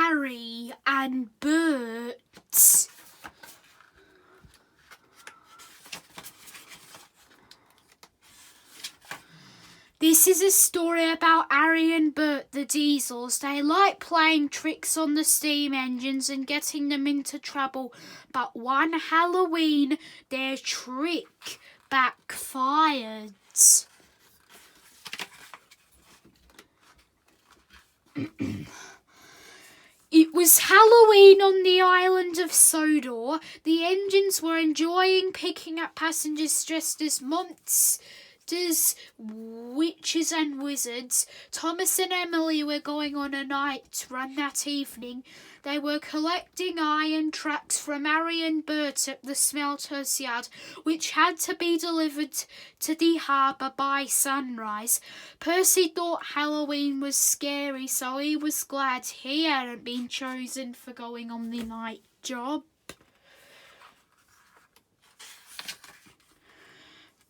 Arry and Bert. This is a story about Arry and Bert the Diesels. They like playing tricks on the steam engines and getting them into trouble. But one Halloween, their trick backfired. It was Halloween on the island of Sodor. The engines were enjoying picking up passengers dressed as monsters, witches and wizards. Thomas and Emily were going on a night run that evening. They were collecting iron tracks from Arry and Bert at the smelter's yard, which had to be delivered to the harbour by sunrise. Percy thought Halloween was scary, so he was glad he hadn't been chosen for going on the night job.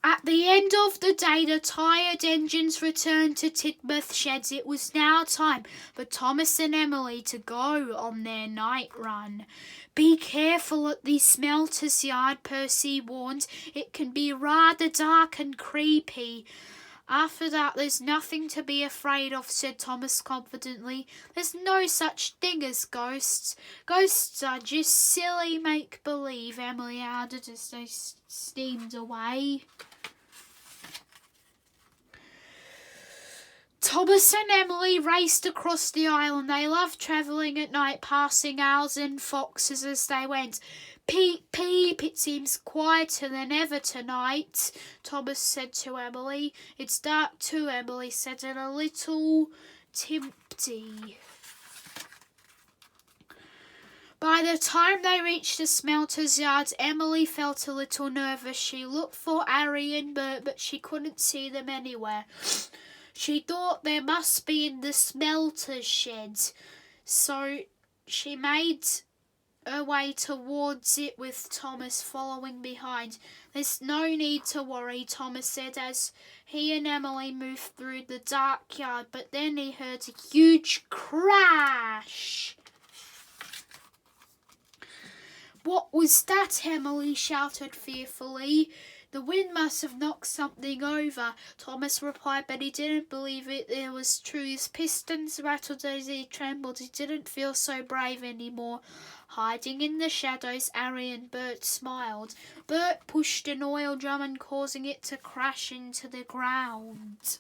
At the end of the day, the tired engines returned to Tidmouth Sheds. It was now time for Thomas and Emily to go on their night run. Be careful at the smelter's yard, Percy warned. It can be rather dark and creepy. After that, there's nothing to be afraid of, said Thomas confidently. There's no such thing as ghosts. Ghosts are just silly make-believe, Emily added as they steamed away. Thomas and Emily raced across the island. They loved travelling at night, passing owls and foxes as they went. Peep, peep, it seems quieter than ever tonight, Thomas said to Emily. It's dark too, Emily said, and a little empty. By the time they reached the smelter's yard, Emily felt a little nervous. She looked for Arry and Bert, but she couldn't see them anywhere. She thought they must be in the smelter's shed, so she made her way towards it with Thomas following behind. There's no need to worry, Thomas said as he and Emily moved through the dark yard, but then he heard a huge crash. What was that? Emily shouted fearfully. The wind must have knocked something over, Thomas replied, but he didn't believe it was true. His pistons rattled as he trembled. He didn't feel so brave anymore. Hiding in the shadows, Arry and Bert smiled. Bert pushed an oil drum and causing it to crash into the ground.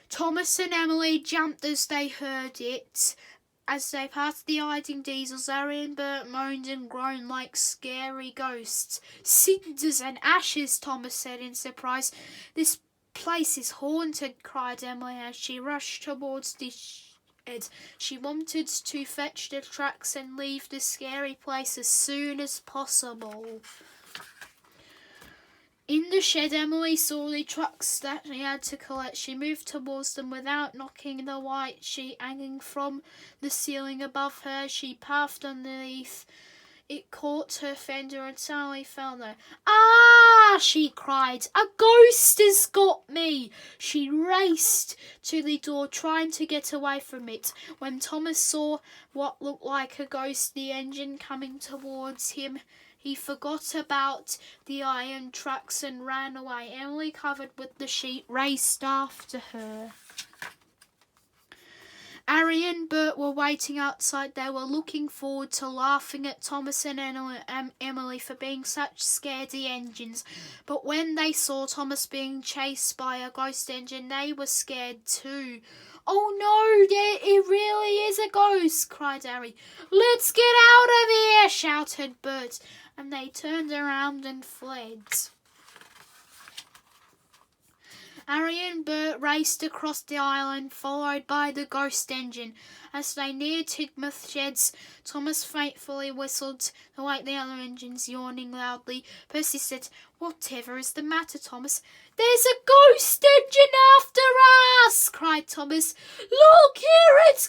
Thomas and Emily jumped as they heard it. As they passed the hiding diesels, Arry and Bert moaned and groaned like scary ghosts. Cinders and ashes, Thomas said in surprise. This place is haunted, cried Emily as she rushed towards the shed. She wanted to fetch the tracks and leave the scary place as soon as possible. In the shed, Emily saw the trucks that she had to collect. She moved towards them without knocking the white sheet hanging from the ceiling above her. She puffed underneath. It caught her fender and suddenly fell there. Ah! She cried. A ghost has got me! She raced to the door, trying to get away from it. When Thomas saw what looked like a ghost, the engine coming towards him, he forgot about the iron trucks and ran away. Emily, covered with the sheet, raced after her. Arry and Bert were waiting outside. They were looking forward to laughing at Thomas and Emily for being such scaredy engines. But when they saw Thomas being chased by a ghost engine, they were scared too. Oh no, it really is a ghost, cried Arry. Let's get out of here, shouted Bert, and they turned around and fled. Arry and Bert raced across the island, followed by the ghost engine. As they neared Tidmouth Sheds, Thomas faintly whistled to wake the other engines, yawning loudly. Percy said, Whatever is the matter, Thomas? There's a ghost engine after us, cried Thomas. Look, here it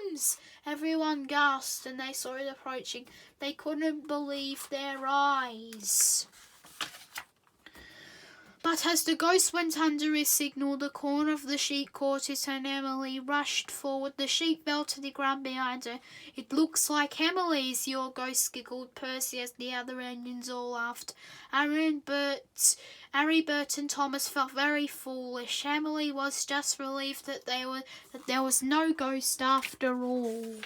comes! Everyone gasped and they saw it approaching. They couldn't believe their eyes. But as the ghost went under his signal, the corner of the sheet caught it and Emily rushed forward. The sheet fell to the ground behind her. "It looks like Emily's, your ghost," giggled Percy as the other engines all laughed. Arry, Bert and Thomas felt very foolish. Emily was just relieved that there was no ghost after all.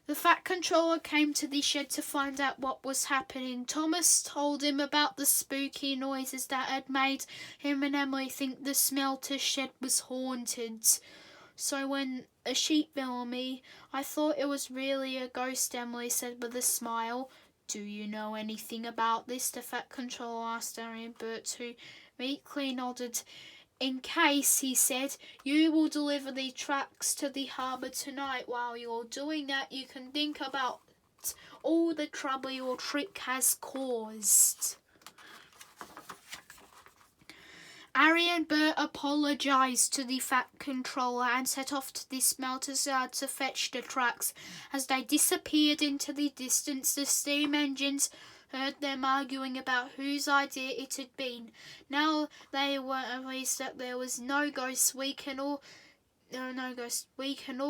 The Fat Controller came to the shed to find out what was happening. Thomas told him about the spooky noises that had made him and Emily think the smelter shed was haunted. "So when a sheet fell on me, I thought it was really a ghost," Emily said with a smile. "Do you know anything about this?" the Fat Controller asked Arry and Bert, who meekly nodded. "In case," he said, "you will deliver the tracks to the harbour tonight. While you're doing that, you can think about all the trouble your trick has caused." Arry and Bert apologised to the Fat Controller and set off to the smelter's yard to fetch the tracks. As they disappeared into the distance, the steam engines heard them arguing about whose idea it had been. "Now they were amazed that there was no ghost. We can all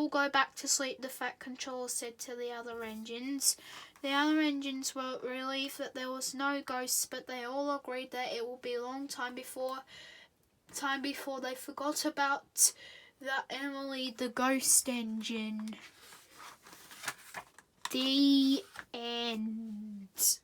go back to sleep," the Fat Controller said to the other engines. The other engines were relieved that there was no ghost, but they all agreed that it would be a long time before they forgot about Emily the ghost engine. The end.